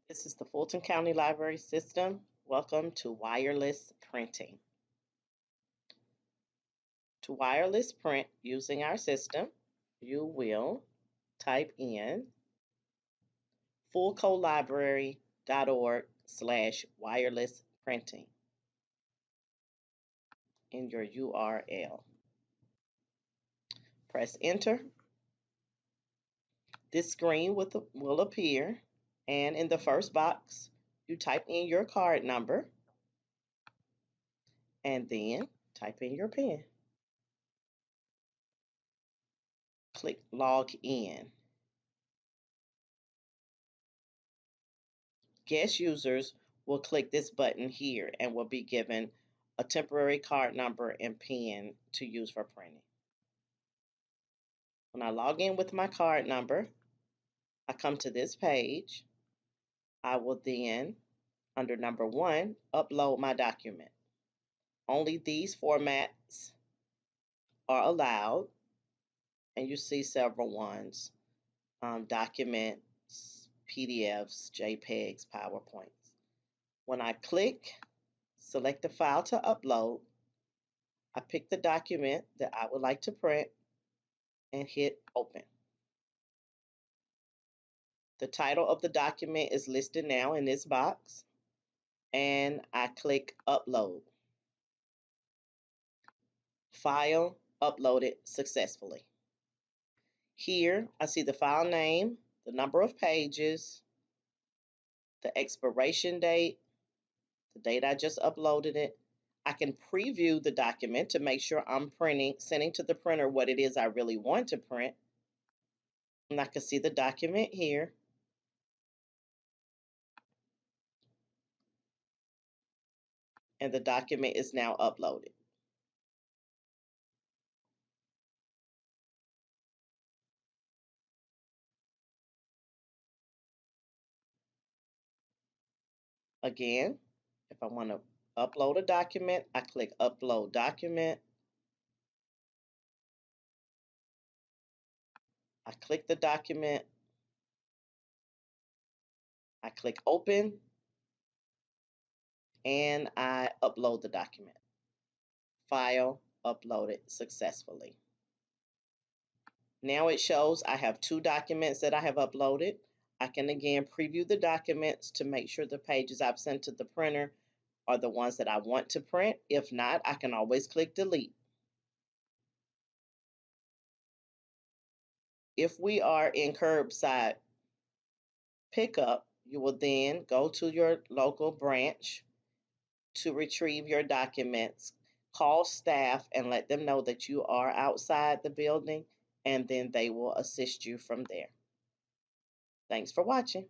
This is the Fulton County Library System. Welcome to wireless printing. To wireless print using our system, you will type in FulcoLibrary.org/wireless printing in your URL. Press enter. This screen will appear, and in the first box, you type in your card number and then type in your PIN. Click log in. Guest users will click this button here and will be given a temporary card number and PIN to use for printing. When I log in with my card number, I come to this page. I will then, under number 1, upload my document. Only these formats are allowed, and you see several ones: documents, PDFs, JPEGs, PowerPoints. When I click select the file to upload, I pick the document that I would like to print and hit open. The title of the document is listed now in this box, and I click upload. File uploaded successfully. Here I see the file name, the number of pages, the expiration date, the date I just uploaded it. I can preview the document to make sure I'm sending to the printer what it is I really want to print. And I can see the document here. And the document is now uploaded. Again, if I want to upload a document, I click Upload Document. I click the document. I click Open, and I upload the document. File uploaded successfully. Now it shows I have 2 documents that I have uploaded. I can again preview the documents to make sure the pages I've sent to the printer are the ones that I want to print. If not, I can always click Delete. If we are in curbside pickup, you will then go to your local branch to retrieve your documents. Call staff and let them know that you are outside the building, and then they will assist you from there. Thanks for watching.